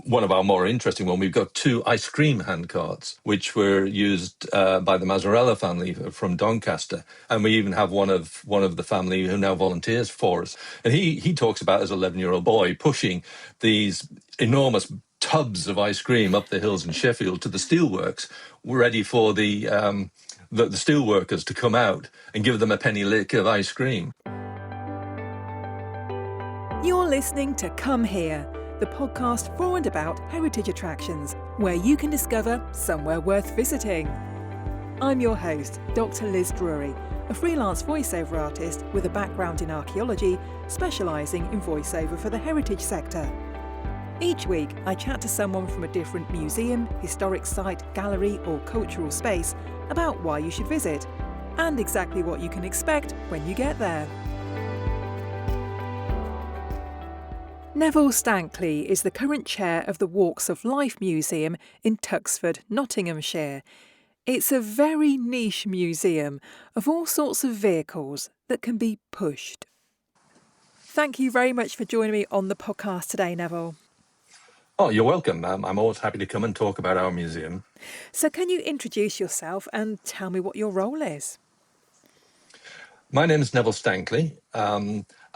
one of our more interesting one, we've got 2 ice cream handcarts, which were used by the Mazzarella family from Doncaster. And we even have one of the family who now volunteers for us. And he talks about as an 11-year-old boy pushing these enormous tubs of ice cream up the hills in Sheffield to the steelworks, ready for the steel workers to come out and give them a penny lick of ice cream. You're listening to Come Here, the podcast for and about heritage attractions, where you can discover somewhere worth visiting. I'm your host, Dr. Liz Drury, a freelance voiceover artist with a background in archaeology, specialising in voiceover for the heritage sector. Each week, I chat to someone from a different museum, historic site, gallery or cultural space about why you should visit, and exactly what you can expect when you get there. Neville Stankley is the current chair of the Walks of Life Museum in Tuxford, Nottinghamshire. It's a very niche museum of all sorts of vehicles that can be pushed. Thank you very much for joining me on the podcast today, Neville. Oh, you're welcome. I'm always happy to come and talk about our museum. So can you introduce yourself and tell me what your role is? My name is Neville Stankley.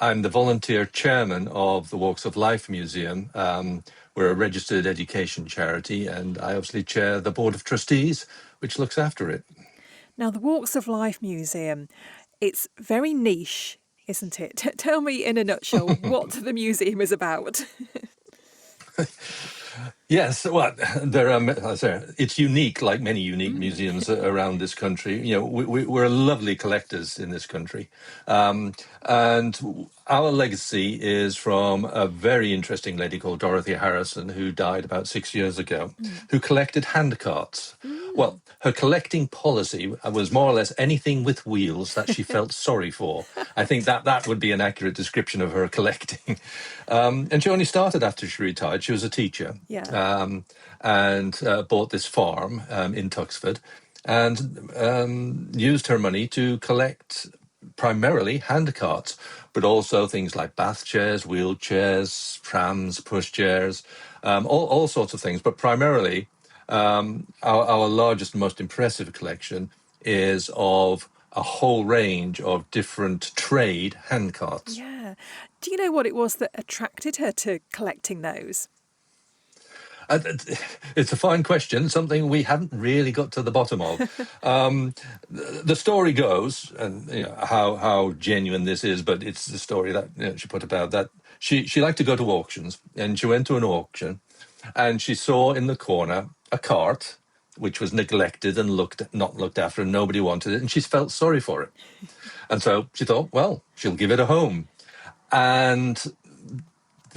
I'm the volunteer chairman of the Walks of Life Museum. We're a registered education charity, and I obviously chair the board of trustees, which looks after it. Now, the Walks of Life Museum, it's very niche, isn't it? Tell me in a nutshell what the museum is about. Yes, well, it's unique, like many unique museums around this country. You know, we're lovely collectors in this country. And our legacy is from a very interesting lady called Dorothy Harrison, who died about 6 years ago, who collected handcarts. Well, her collecting policy was more or less anything with wheels that she felt sorry for. I think that would be an accurate description of her collecting. And she only started after she retired. She was a teacher. Yeah. And bought this farm in Tuxford and used her money to collect primarily handcarts, but also things like bath chairs, wheelchairs, prams, pushchairs, all sorts of things. But primarily, our largest and most impressive collection is of a whole range of different trade handcarts. Yeah. Do you know what it was that attracted her to collecting those? It's a fine question, something we haven't really got to the bottom of. The story goes, and you know, how genuine this is, but it's the story that she put about that she liked to go to auctions, and she went to an auction, and she saw in the corner a cart which was neglected and not looked after, and nobody wanted it, and she felt sorry for it, and so she thought, well, she'll give it a home, and.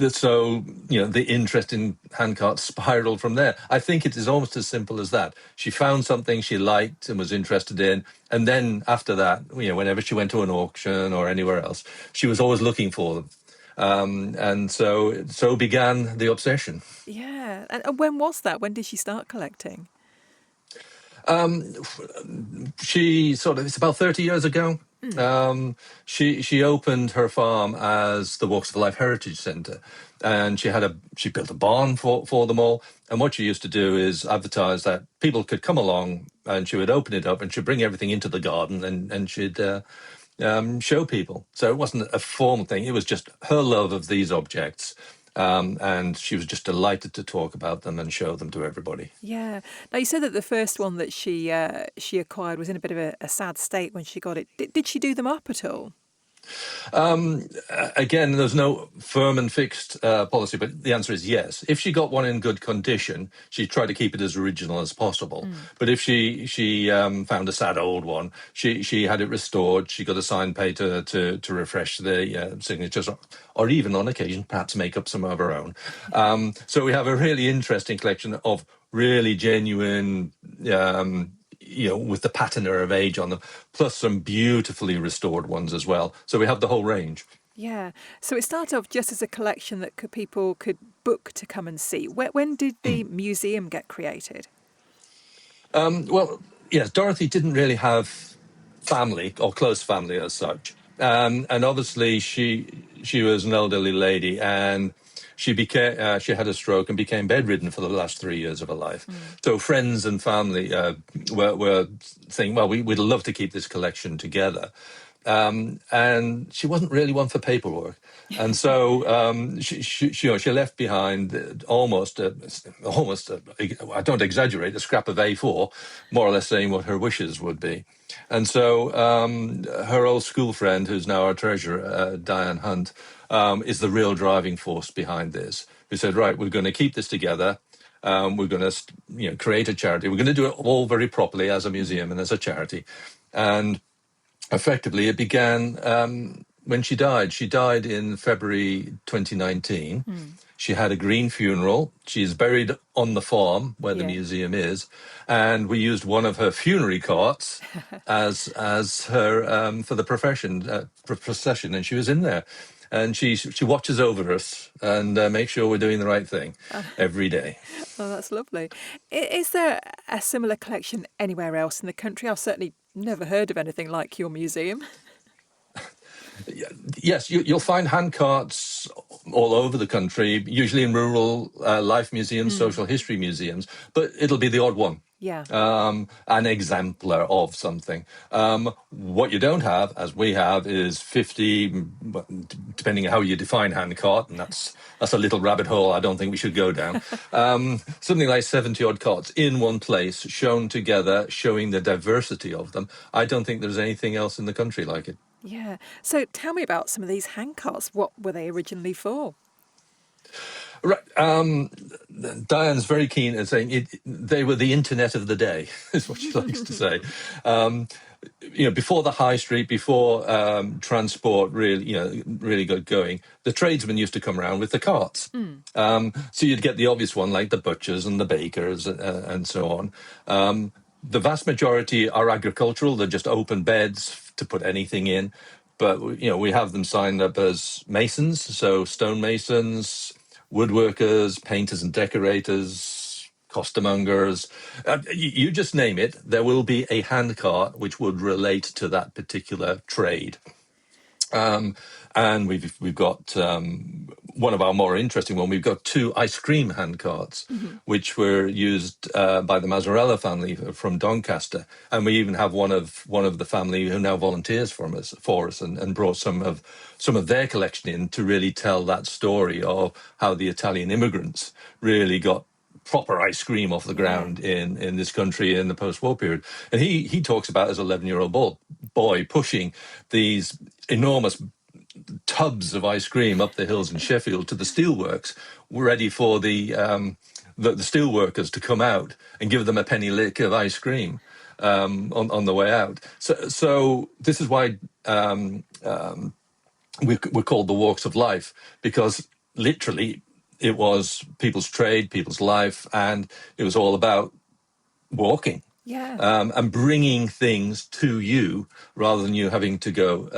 So, you know, the interest in handcarts spiraled from there. I think it is almost as simple as that. She found something she liked and was interested in. And then after that, you know, whenever she went to an auction or anywhere else, she was always looking for them. And so began the obsession. Yeah. And when was that? When did she start collecting? It's about 30 years ago. She opened her farm as the Walks of Life Heritage Centre, and she built a barn for them all. And what she used to do is advertise that people could come along, and she would open it up and she'd bring everything into the garden and she'd show people. So it wasn't a formal thing; it was just her love of these objects. And she was just delighted to talk about them and show them to everybody. Yeah. Now, you said that the first one that she acquired was in a bit of a sad state when she got it. Did she do them up at all? Again, there's no firm and fixed policy, but the answer is yes. If she got one in good condition, she'd try to keep it as original as possible. But if she found a sad old one, she had it restored. She got a sign paid to refresh the signatures, or even on occasion, perhaps make up some of her own. So we have a really interesting collection of really genuine with the patina of age on them, plus some beautifully restored ones as well. So we have the whole range. Yeah. So it started off just as a collection that people could book to come and see. When did the museum get created? Well, yes, Dorothy didn't really have family or close family as such. And obviously she was an elderly lady, and she had a stroke and became bedridden for the last 3 years of her life. So friends and family were saying, well, we'd love to keep this collection together. And she wasn't really one for paperwork. And so she left behind almost, I don't exaggerate, a scrap of A4, more or less saying what her wishes would be. And so her old school friend, who's now our treasurer, Diane Hunt, is the real driving force behind this, who said, right, we're going to keep this together. We're going to create a charity. We're going to do it all very properly as a museum and as a charity. And effectively, it began when she died. She died in February 2019. She had a green funeral. She's buried on the farm where the museum is, and we used one of her funerary carts as her for the procession, and she was in there. And she watches over us and makes sure we're doing the right thing every day. Oh, that's lovely. Is there a similar collection anywhere else in the country? I've certainly never heard of anything like your museum. Yes, you'll find handcarts all over the country, usually in rural life museums, social history museums, but it'll be the odd one. Yeah. An exemplar of something. What you don't have, as we have, is 50, depending on how you define handcart, and that's a little rabbit hole I don't think we should go down. Something like 70 odd carts in one place, shown together, showing the diversity of them. I don't think there's anything else in the country like it. Yeah. So tell me about some of these handcarts. What were they originally for? Right. Diane's very keen at saying they were the internet of the day, is what she likes to say. Before the high street, before transport really got going, the tradesmen used to come around with the carts. So you'd get the obvious one, like the butchers and the bakers and so on. The vast majority are agricultural. They're just open beds to put anything in. But, we have them signed up as masons, so stonemasons, woodworkers, painters and decorators, costermongers. You just name it, there will be a handcart which would relate to that particular trade. And we've got one of our more interesting one. We've got 2 ice cream handcarts, which were used by the Mazzarella family from Doncaster, and we even have one of the family who now volunteers for us and brought some of their collection in to really tell that story of how the Italian immigrants really got proper ice cream off the ground in this country in the post-war period. And he talks about his 11-year-old boy pushing these enormous tubs of ice cream up the hills in Sheffield to the steelworks, ready for the steel workers to come out and give them a penny lick of ice cream on the way out. So this is why we're called the walks of life, because literally it was people's trade, people's life, and it was all about walking. Yeah. And bringing things to you rather than you having to go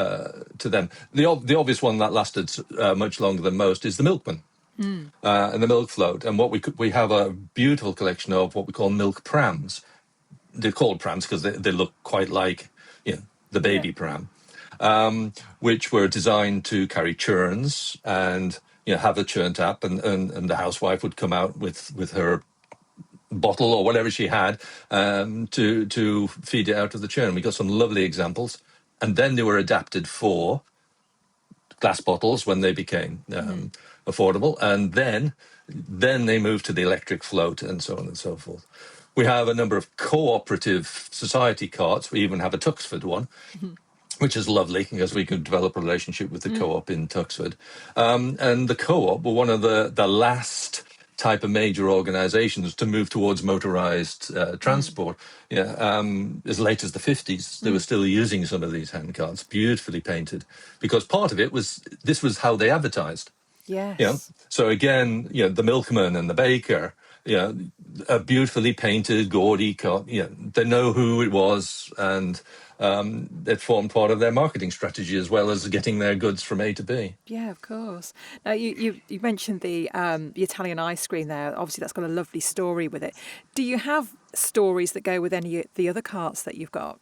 to them. The obvious one that lasted much longer than most is the milkman and the milk float. And what we have a beautiful collection of what we call milk prams. They're called prams because they look quite like the baby pram, which were designed to carry churns and have a churn tap, and the housewife would come out with her bottle or whatever she had to feed it out of the churn. We got some lovely examples, and then they were adapted for glass bottles when they became affordable, and then they moved to the electric float and so on and so forth. We have a number of cooperative society carts. We even have a Tuxford one, which is lovely because we could develop a relationship with the co-op in Tuxford. And the co-op were one of the last type of major organizations to move towards motorized transport. As late as the 50s, they were still using some of these handcarts, beautifully painted, because part of it was how they advertised. Yes. So again, the milkman and the baker, a beautifully painted, gaudy cart. They know who it was, and it formed part of their marketing strategy as well as getting their goods from A to B. Yeah, of course. Now, you mentioned the Italian ice cream there. Obviously, that's got a lovely story with it. Do you have stories that go with any of the other carts that you've got?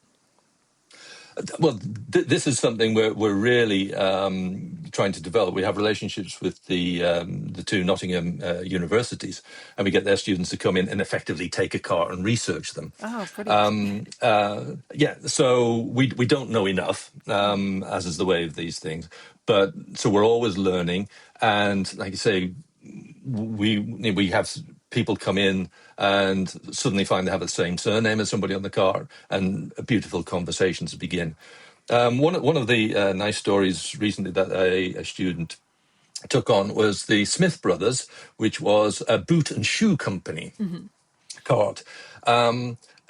Well, this is something we're really trying to develop. We have relationships with the two Nottingham universities, and we get their students to come in and effectively take a cart and research them. Oh, brilliant. Yeah, so we don't know enough, as is the way of these things. But so we're always learning, and like you say, we have people come in and suddenly find they have the same surname as somebody on the car, and beautiful conversations begin. One of the nice stories recently that a student took on was the Smith Brothers, which was a boot and shoe company cart.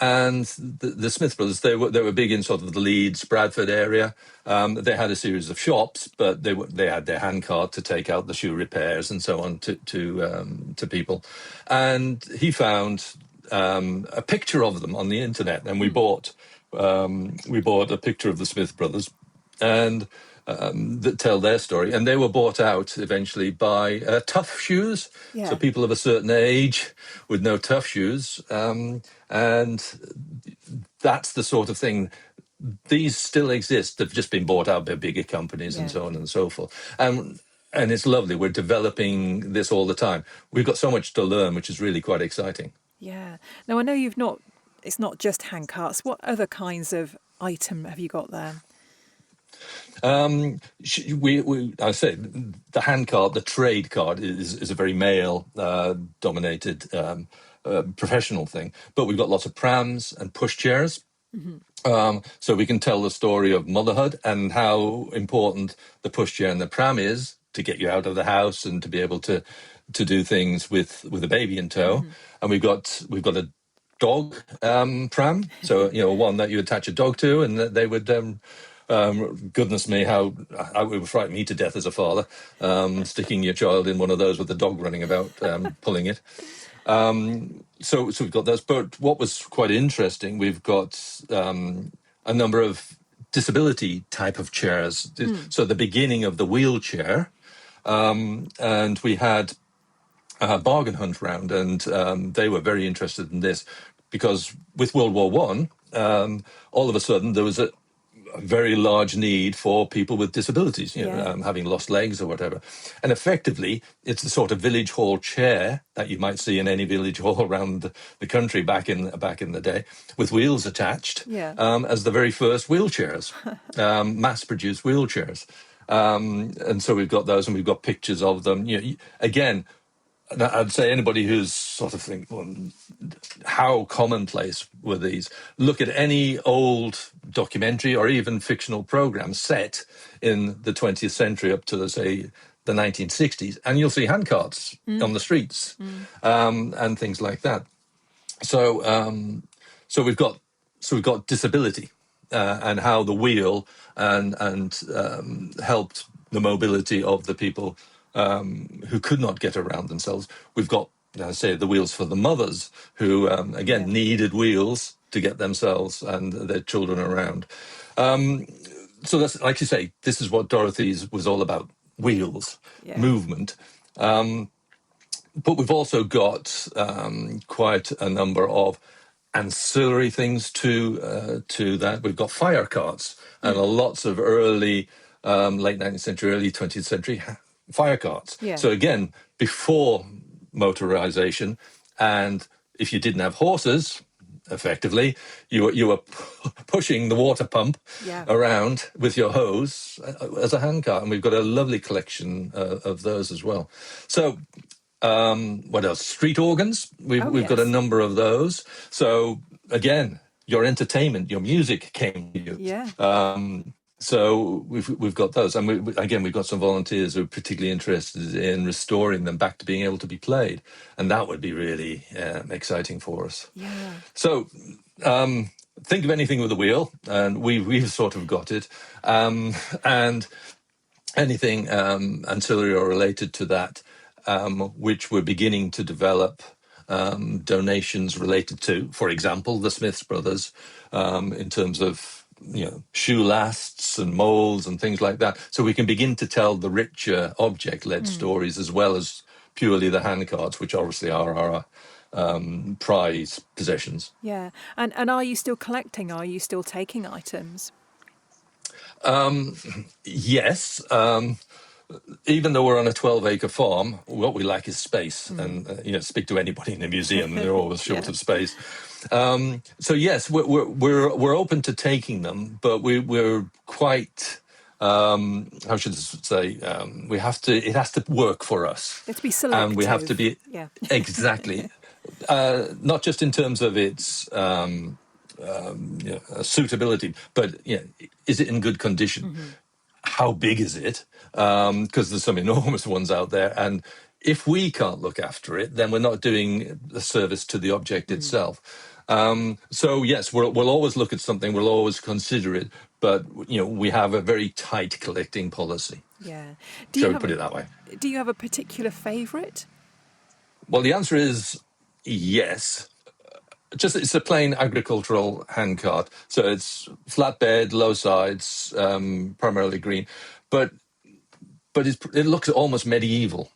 And the Smith Brothers, they were big in sort of the Leeds, Bradford area. They had a series of shops, but they had their handcart to take out the shoe repairs and so on to people. And he found a picture of them on the internet, and we bought a picture of the Smith Brothers, and that tell their story. And they were bought out eventually by Tough Shoes. Yeah. So people of a certain age with no tough shoes. And that's the sort of thing. These still exist. They've just been bought out by bigger companies and so on and so forth. And it's lovely. We're developing this all the time. We've got so much to learn, which is really quite exciting. Yeah. Now, I know it's not just handcarts. What other kinds of item have you got there? I say the handcart, the trade cart, is a very male dominated professional thing. But we've got lots of prams and pushchairs. So we can tell the story of motherhood and how important the pushchair and the pram is to get you out of the house and to be able to do things with a baby in tow. And we've got a dog pram, so one that you attach a dog to, and that they would. Goodness me, how it would frighten me to death as a father, sticking your child in one of those with the dog running about, pulling it. So we've got those. But what was quite interesting, we've got a number of disability type of chairs. So the beginning of the wheelchair, and we had a bargain hunt round, and they were very interested in this because with World War One, all of a sudden there was a very large need for people with disabilities, having lost legs or whatever. And effectively, it's the sort of village hall chair that you might see in any village hall around the country back in the day, with wheels attached, as the very first wheelchairs, mass-produced wheelchairs. And so we've got those, and we've got pictures of them. Again, I'd say anybody who's sort of thinking, well, how commonplace were these? Look at any old documentary or even fictional program set in the 20th century up to, say, the 1960s, and you'll see handcarts on the streets and things like that. So we've got disability and how the wheel and helped the mobility of the people who could not get around themselves. We've got, as I say, the wheels for the mothers who, needed wheels to get themselves and their children around. So that's, like you say, this is what Dorothy's was all about, wheels, movement. But we've also got quite a number of ancillary things to that. We've got fire carts and lots of early, late 19th century, early 20th century fire carts. Yeah. So again, before motorization, and if you didn't have horses, effectively, you were pushing the water pump around with your hose as a handcart, and we've got a lovely collection of those as well. So what else? Street organs. We've got a number of those. So again, your entertainment, your music came to you. Yeah. So we've got those, and we've got some volunteers who are particularly interested in restoring them back to being able to be played, and that would be really exciting for us. Yeah. So think of anything with a wheel, and we've sort of got it, and anything ancillary or related to that, which we're beginning to develop donations related to, for example, the Smiths Brothers, in terms of shoe lasts and molds and things like that. So we can begin to tell the richer object-led stories as well as purely the handcarts, which obviously are our prize possessions. Yeah. And are you still collecting? Are you still taking items? Yes. Even though we're on a 12-acre farm, what we lack is space. And speak to anybody in a museum; they're always short Yeah. of space. So yes, we're open to taking them, but we're quite. How should I say? We have to. It has to work for us, It's to be and we have to selective. be Yeah. exactly not just in terms of its suitability, but is it in good condition? How big is it? Because there's some enormous ones out there, and if we can't look after it, then we're not doing a service to the object itself. So yes, we'll always look at something, we'll always consider it, but we have a very tight collecting policy. Yeah. Shall we put it that way? Do you have a particular favourite? Well, the answer is yes. Just it's a plain agricultural handcart, so it's flatbed, low sides, primarily green, but it looks almost medieval.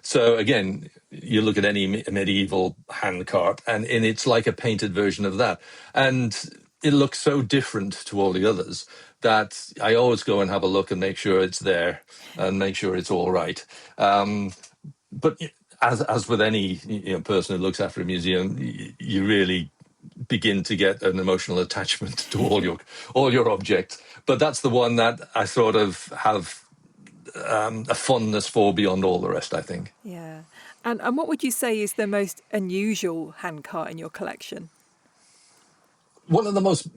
So again, you look at any medieval handcart, and it's like a painted version of that, and it looks so different to all the others that I always go and have a look and make sure it's there and make sure it's all right. But as with any person who looks after a museum, you really begin to get an emotional attachment to all your objects. But that's the one that I sort of have a fondness for beyond all the rest, I think. Yeah. And what would you say is the most unusual handcart in your collection? One of the most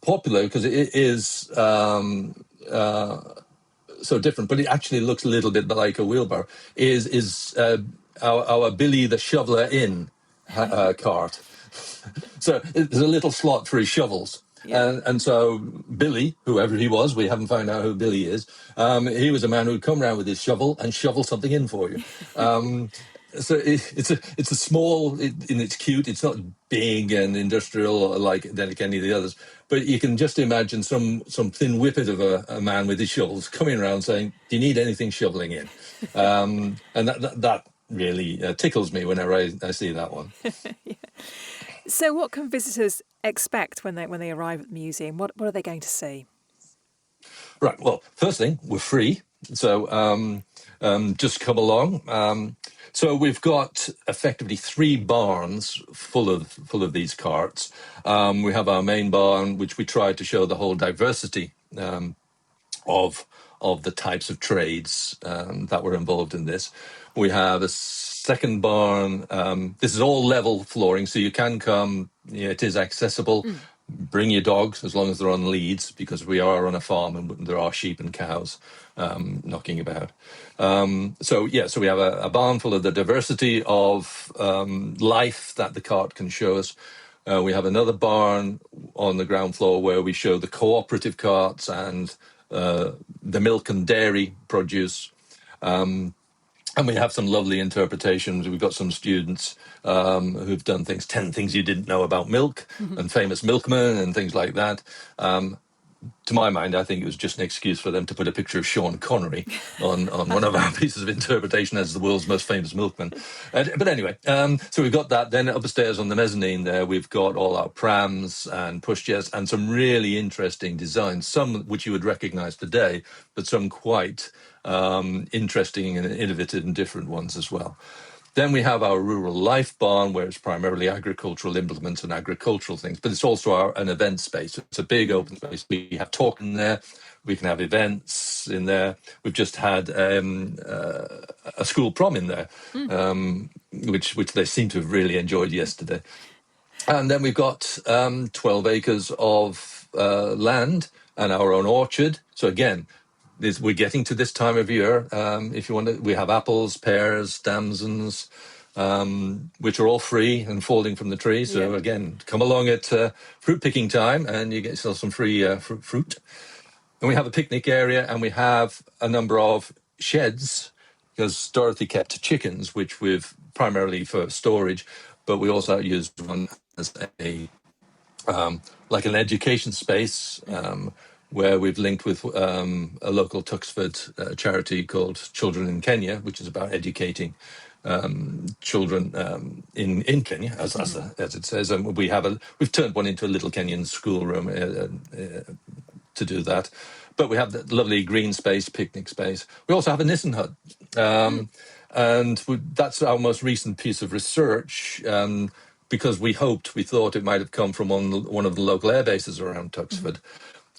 popular, because it is so different, but it actually looks a little bit like a wheelbarrow, is our Billy the Shoveler Inn cart. So there's a little slot for his shovels. Yeah. And so Billy, whoever he was, we haven't found out who Billy is, he was a man who'd come round with his shovel and shovel something in for you. So it's a small, it's cute. It's not big and industrial like any of the others, but you can just imagine some thin whippet of a man with his shovels coming around saying, "Do you need anything shoveling in?" And that really tickles me whenever I see that one. Yeah. So what can visitors expect when they arrive at the museum? What are they going to see? Right. Well, first thing, we're free, so just come along. So we've got effectively 3 barns full of these carts. We have our main barn, which we try to show the whole diversity of the types of trades that were involved in this. We have a second barn. This is all level flooring, so you can come. It is accessible. Bring your dogs as long as they're on leads, because we are on a farm and there are sheep and cows knocking about. So we have a barn full of the diversity of life that the cart can show us. We have another barn on the ground floor where we show the cooperative carts and the milk and dairy produce. And we have some lovely interpretations. We've got some students who've done 10 things you didn't know about milk, and famous milkmen and things like that. To my mind, I think it was just an excuse for them to put a picture of Sean Connery on one of our pieces of interpretation as the world's most famous milkman. But anyway, so we've got that. Then upstairs on the mezzanine there, we've got all our prams and pushchairs and some really interesting designs, some which you would recognise today, but some quite interesting and innovative and different ones as well. Then we have our rural life barn, where it's primarily agricultural implements and agricultural things, but it's also an event space. It's a big open space. We have talk in there. We can have events in there. We've just had a school prom in there, which they seem to have really enjoyed yesterday. And then we've got 12 acres of land and our own orchard. So again, we're getting to this time of year. If you want to, we have apples, pears, damsons, which are all free and falling from the tree. So again, come along at fruit picking time and you get yourself some free fruit. And we have a picnic area, and we have a number of sheds, because Dorothy kept chickens, which we've primarily for storage, but we also used one as a like an education space, where we've linked with a local Tuxford charity called Children in Kenya, which is about educating children in Kenya, as it says. And we've turned one into a little Kenyan schoolroom, to do that. But we have that lovely green space, picnic space. We also have a Nissen hut. That's our most recent piece of research, because we thought it might have come from one of the local air bases around Tuxford.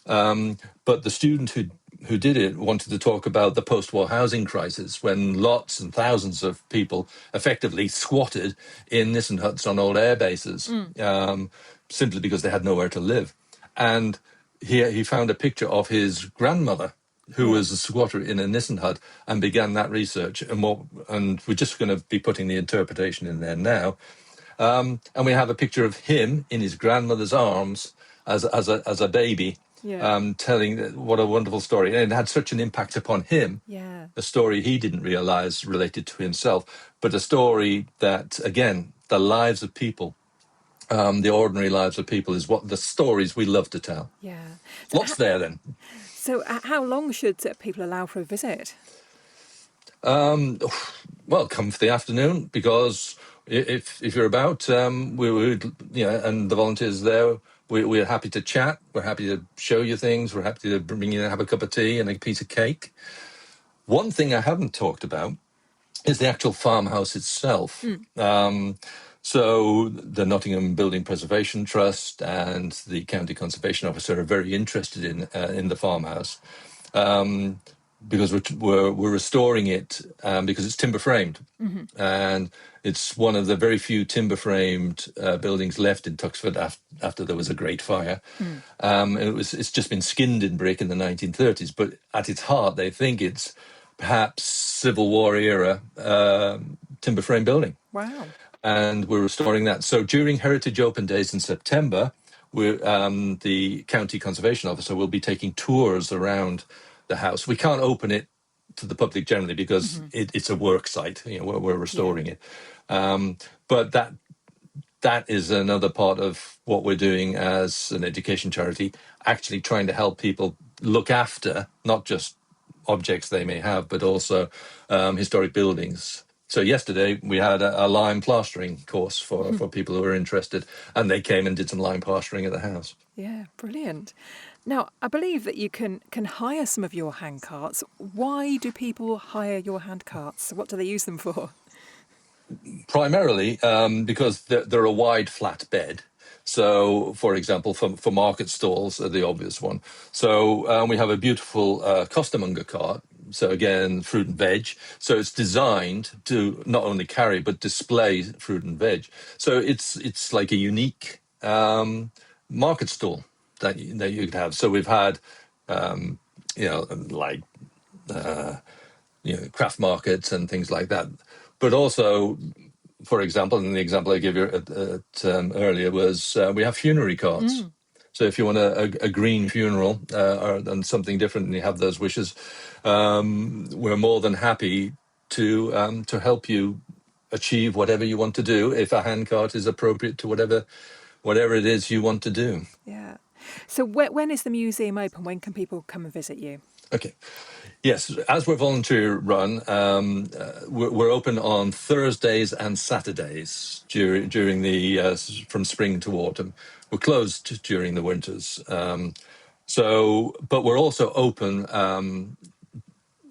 But the student who did it wanted to talk about the post-war housing crisis, when lots and thousands of people effectively squatted in Nissen huts on old air bases, simply because they had nowhere to live. And he found a picture of his grandmother, who was a squatter in a Nissen hut, and began that research. And we're just going to be putting the interpretation in there now. And we have a picture of him in his grandmother's arms as a baby, telling what a wonderful story. And it had such an impact upon him, a story he didn't realize related to himself, but a story that, again, the lives of people, the ordinary lives of people, is what the stories we love to tell. Yeah. Lots there then. So how long should people allow for a visit? Well, come for the afternoon, because if you're about, we would, and the volunteers there, we're happy to chat. We're happy to show you things. We're happy to bring you and have a cup of tea and a piece of cake. One thing I haven't talked about is the actual farmhouse itself. So the Nottingham Building Preservation Trust and the County Conservation Officer are very interested in the farmhouse, because we're restoring it, because it's timber framed, and it's one of the very few timber framed buildings left in Tuxford after there was a great fire. It's just been skinned in brick in the 1930s, but at its heart they think it's perhaps Civil War era timber frame building. Wow. And we're restoring that. So during Heritage Open Days in September, the County Conservation Officer will be taking tours around the house. We can't open it to the public generally because it's a work site. We're restoring it. But that is another part of what we're doing as an education charity, actually trying to help people look after not just objects they may have, but also historic buildings. So yesterday we had a lime plastering course for people who were interested, and they came and did some lime plastering at the house. Yeah, brilliant. Now, I believe that you can hire some of your handcarts. Why do people hire your handcarts? What do they use them for? Primarily because they're a wide flat bed. So, for example, for market stalls are the obvious one. So we have a beautiful costermonger cart. So again, fruit and veg. So it's designed to not only carry but display fruit and veg. So it's like a unique market stall that you could have. So we've had craft markets and things like that. But also, for example, and the example I gave you earlier was we have funerary carts. So if you want a green funeral and something different and you have those wishes, we're more than happy to help you achieve whatever you want to do if a handcart is appropriate to whatever it is you want to do. Yeah. So when is the museum open? When can people come and visit you? Okay. Yes, as we're volunteer run, we're open on Thursdays and Saturdays during the from spring to autumn. We're closed during the winters. But we're also open.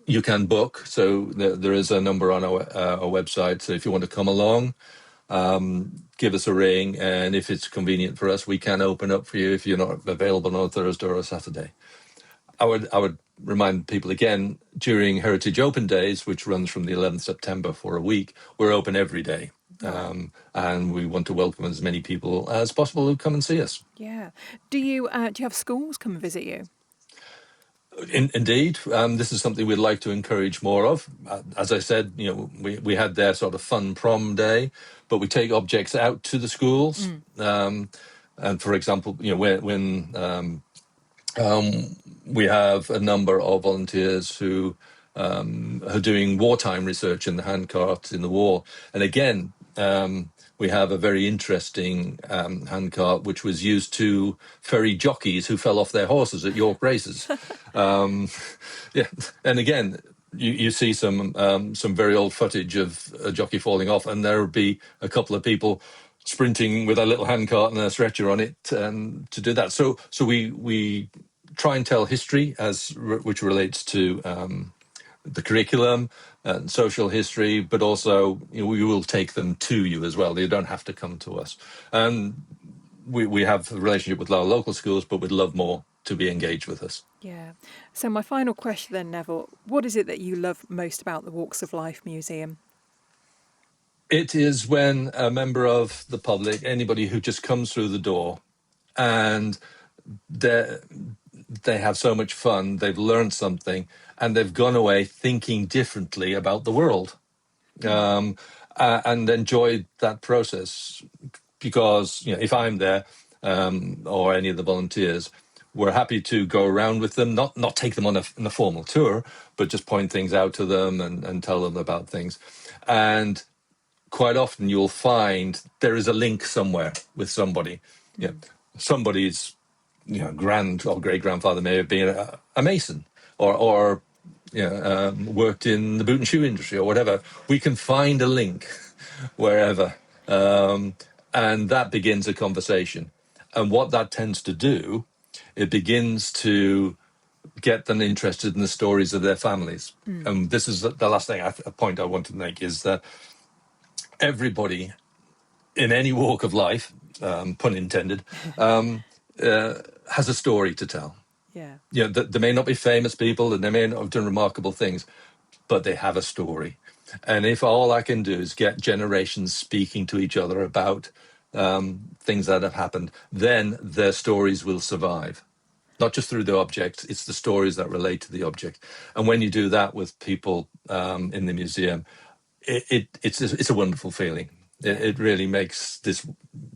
You can book, so there is a number on our website. So if you want to come along, give us a ring, and if it's convenient for us, we can open up for you if you're not available on a Thursday or a Saturday. I would remind people again, during Heritage Open Days, which runs from the 11th September for a week, we're open every day. And we want to welcome as many people as possible who come and see us. Yeah. Do you have schools come and visit you? Indeed. This is something we'd like to encourage more of. As I said, we had their sort of fun prom day, but we take objects out to the schools. And for example, when we have a number of volunteers who are doing wartime research in the handcart in the war. And again, we have a very interesting handcart which was used to ferry jockeys who fell off their horses at York races. And again, you see some very old footage of a jockey falling off, and there would be a couple of people sprinting with a little handcart and a stretcher on it to do that. So we try and tell history which relates to the curriculum and social history, but also we will take them to you as well. They don't have to come to us. And we have a relationship with our local schools, but we'd love more to be engaged with us. Yeah. So my final question then, Neville, what is it that you love most about the Walks of Life Museum? It is when a member of the public, anybody who just comes through the door, and they have so much fun, they've learned something, and they've gone away thinking differently about the world, and enjoyed that process. Because if I'm there, or any of the volunteers, we're happy to go around with them, not take them on a formal tour, but just point things out to them and tell them about things. And quite often you'll find there is a link somewhere with somebody. Somebody's grand or great grandfather may have been a mason, or worked in the boot and shoe industry or whatever. We can find a link wherever, and that begins a conversation. And what that tends to do, it begins to get them interested in the stories of their families. And this is the last thing, a point I want to make, is that everybody in any walk of life, pun intended, has a story to tell. Yeah. They may not be famous people and they may not have done remarkable things, but they have a story. And if all I can do is get generations speaking to each other about things that have happened, then their stories will survive. Not just through the object, it's the stories that relate to the object. And when you do that with people in the museum, it's a wonderful feeling. It really makes this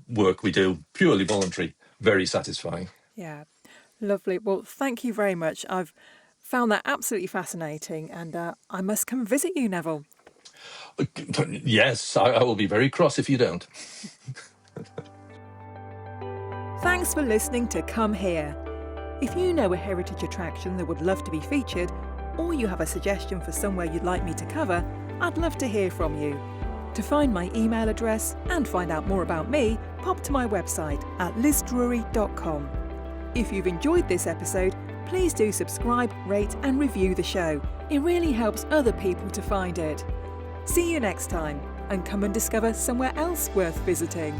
work we do, purely voluntary, very satisfying. Yeah. Lovely. Well, thank you very much. I've found that absolutely fascinating, and I must come visit you, Neville. Yes, I will be very cross if you don't. Thanks for listening to Come Here. If you know a heritage attraction that would love to be featured, or you have a suggestion for somewhere you'd like me to cover, I'd love to hear from you. To find my email address and find out more about me, pop to my website at lizdrury.com. If you've enjoyed this episode, please do subscribe, rate and review the show. It really helps other people to find it. See you next time, and come and discover somewhere else worth visiting.